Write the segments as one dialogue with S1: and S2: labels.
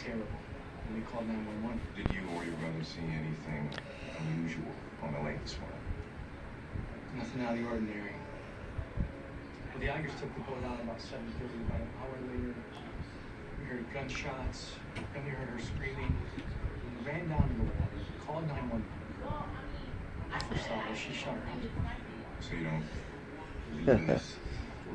S1: terrible. And we called 911.
S2: Did you or your brother see anything unusual on the lake this morning?
S1: Nothing out of the ordinary. Well, the Igers took the boat out about 7:30. About an hour later, we heard gunshots. Then we heard her screaming. We ran down to the water, called 911. First thought was she shot her husband.
S2: So you don't believe in this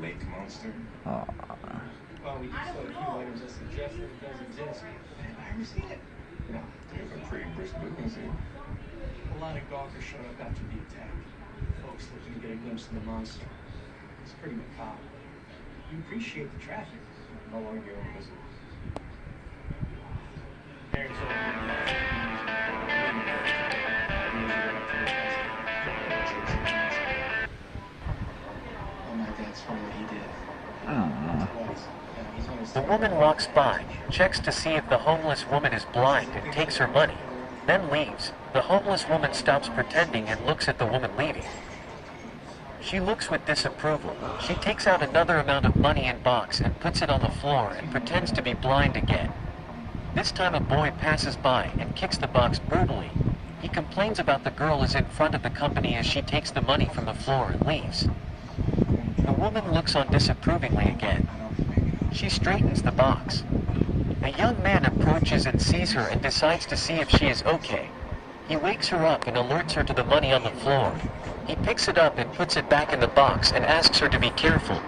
S2: lake monster?
S1: Well, we just saw a few items that suggest that it does exist. Have I ever seen it? No.
S2: You have a pretty brisk business here.
S1: A lot of gawkers showed up after the attack. Folks looking to get a glimpse of the monster. It's pretty macabre. You appreciate the traffic.
S2: How long you own business?
S1: Parents Oh, my dad swore that he did.
S3: The woman walks by, checks to see if the homeless woman is blind and takes her money, then leaves. The homeless woman stops pretending and looks at the woman leaving. She looks with disapproval. She takes out another amount of money in box and puts it on the floor and pretends to be blind again. This time a boy passes by and kicks the box brutally. He complains about the girl is in front of the company as she takes the money from the floor and leaves. The woman looks on disapprovingly again. She straightens the box. A young man approaches and sees her and decides to see if she is okay. He wakes her up and alerts her to the money on the floor. He picks it up and puts it back in the box and asks her to be careful.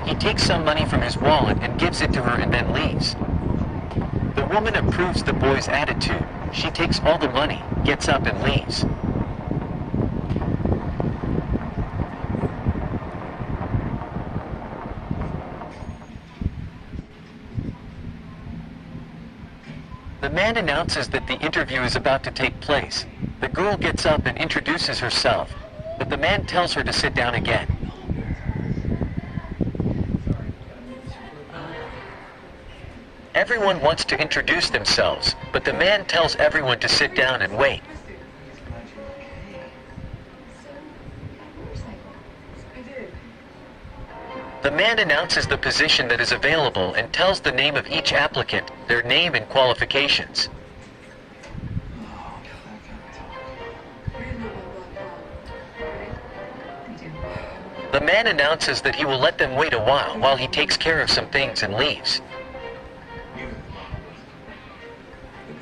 S3: He takes some money from his wallet and gives it to her and then leaves. The woman approves the boy's attitude. She takes all the money, gets up and leaves. The man announces that the interview is about to take place. The girl gets up and introduces herself, but the man tells her to sit down again. Everyone wants to introduce themselves, but the man tells everyone to sit down and wait. The man announces the position that is available and tells the name of each applicant, their name and qualifications. The man announces that he will let them wait a while he takes care of some things and leaves.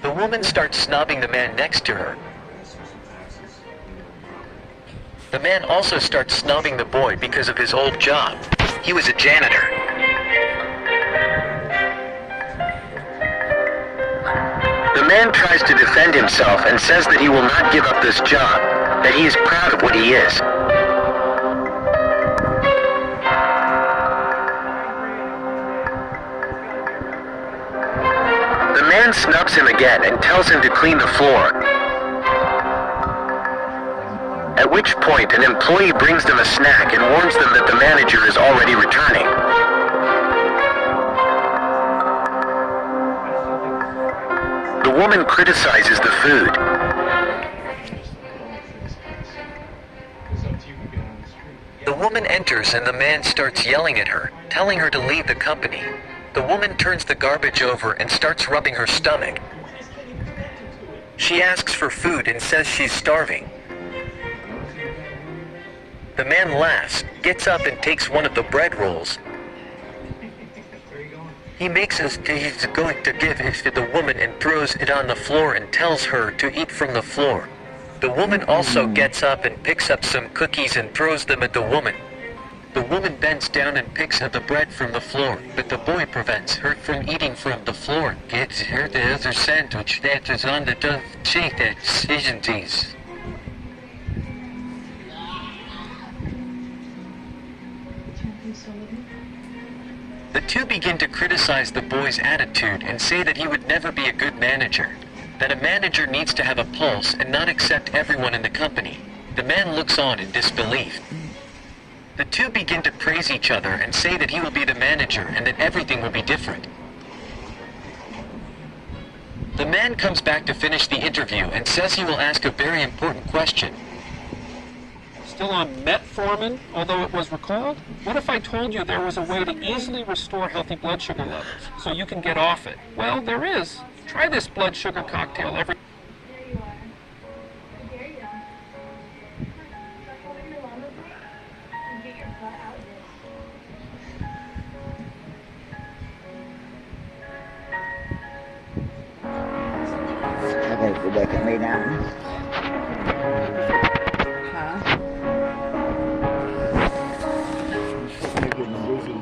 S3: The woman starts snobbing the man next to her. The man also starts snobbing the boy because of his old job. He was a janitor. The man tries to defend himself and says that he will not give up this job, that he is proud of what he is. The man snubs him again and tells him to clean the floor. At which point an employee brings them a snack and warns them that the manager is already returning. The woman criticizes the food. The woman enters and the man starts yelling at her, telling her to leave the company. The woman turns the garbage over and starts rubbing her stomach. She asks for food and says she's starving. The man laughs, gets up and takes one of the bread rolls. He makes us he's going to give it to the woman and throws it on the floor and tells her to eat from the floor. The woman also gets up and picks up some cookies and throws them at the woman. The woman bends down and picks up the bread from the floor, but the boy prevents her from eating from the floor. Gets her the other sandwich that is on the cheek that isn't these. The two begin to criticize the boy's attitude and say that he would never be a good manager, that a manager needs to have a pulse and not accept everyone in the company. The man looks on in disbelief. The two begin to praise each other and say that he will be the manager and that everything will be different. The man comes back to finish the interview and says he will ask a very important question.
S4: still on metformin, although it was recalled? What if I told you there was a way to easily restore healthy blood sugar levels so you can get off it? Well, there is. Try this blood sugar cocktail every...
S5: There you are. There you are. Start holding your lumbar and get your butt out of this.
S6: I gotta go back and lay down.
S7: Huh?
S6: You're getting busy.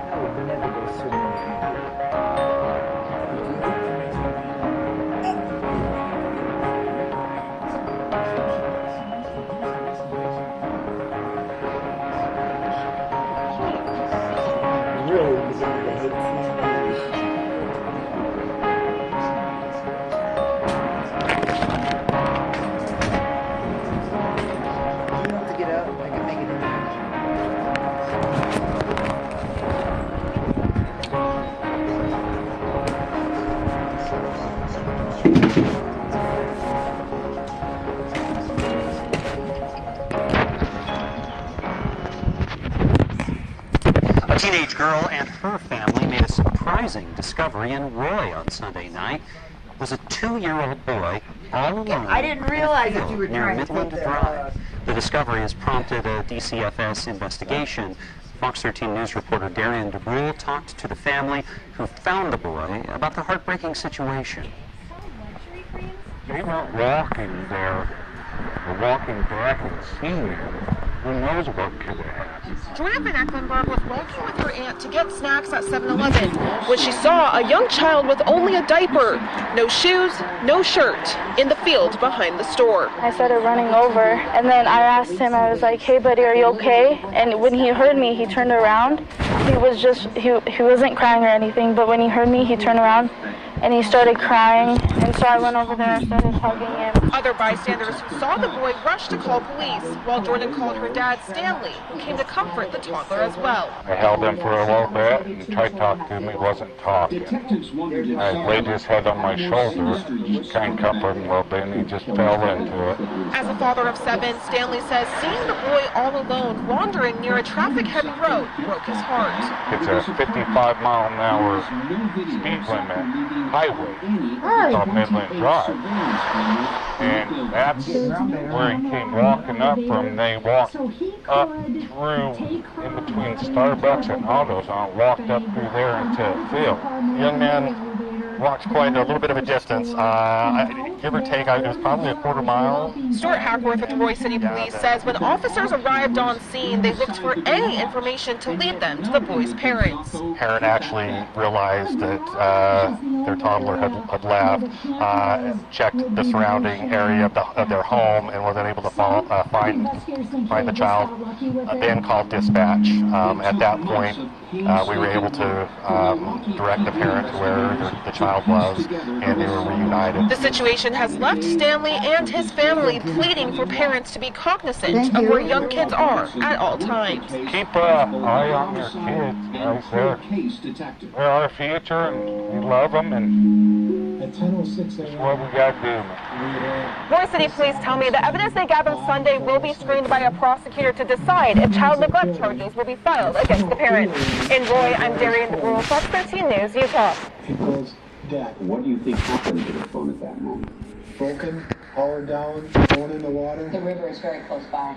S6: I would never go swimming. Really beginning to hate You don't have to get up. I can make it.
S8: A teenage girl and her family made a surprising discovery in Roy on Sunday night. It was a 2-year-old boy all alone.
S6: I didn't realize that you were
S8: near
S6: trying to
S8: Midland
S6: take
S8: Drive. The discovery has prompted a DCFS investigation. Fox 13 News reporter Darian DeBrule talked to the family who found the boy about the heartbreaking situation.
S9: They weren't walking there, or walking back and seeing him. Who knows what could have happened?
S7: Joanna Van Ecklenburg was walking with her aunt to get snacks at 7-Eleven when she saw a young child with only a diaper, no shoes, no shirt, in the field behind the store.
S10: I started running over, and then I asked him, I was like, hey buddy, are you okay? And when he heard me, he turned around. He wasn't crying or anything, but when he heard me, he turned around and he started crying, and so I went over there and started hugging him.
S7: Other bystanders who saw the boy rushed to call police, while Jordan called her dad, Stanley, who came to comfort the toddler as well.
S9: I held him for a little bit and tried to talk to him. He wasn't talking. I laid his head on my shoulder, kind of comforted him a little bit, and he just fell into it.
S7: As a father of 7, Stanley says seeing the boy all alone wandering near a traffic-heavy road broke his heart.
S9: It's a 55-mile-an-hour speed limit highway on Midland Drive. And that's where he came walking up from. They walked up through in between Starbucks and autos and walked up through there into a field.
S11: Young man walked quite a little bit of a distance. Give or take, it was probably a quarter mile.
S7: Stuart Hackworth with Roy City Police says when officers arrived on scene, they looked for any information to lead them to the boy's parents.
S11: Parent actually realized that their toddler had left, checked the surrounding area of their home, and was unable to find the child. Then called dispatch. At that point, we were able to direct the parent to where the child was, and they were reunited.
S7: The situation has left Stanley and his family pleading for parents to be cognizant of where young kids are at all times.
S9: Keep an eye on your kids, guys. They're our future, and we love them, and that's what we got to do.
S7: Roy City Police tell me the evidence they gathered Sunday will be screened by a prosecutor to decide if child neglect charges will be filed against the parents. In Roy, I'm Darian DeBrule, Fox 13 News, Utah.
S12: Dad, what do you think happened to the phone at that moment?
S13: Broken, power down, going in the water.
S14: The river is very close by.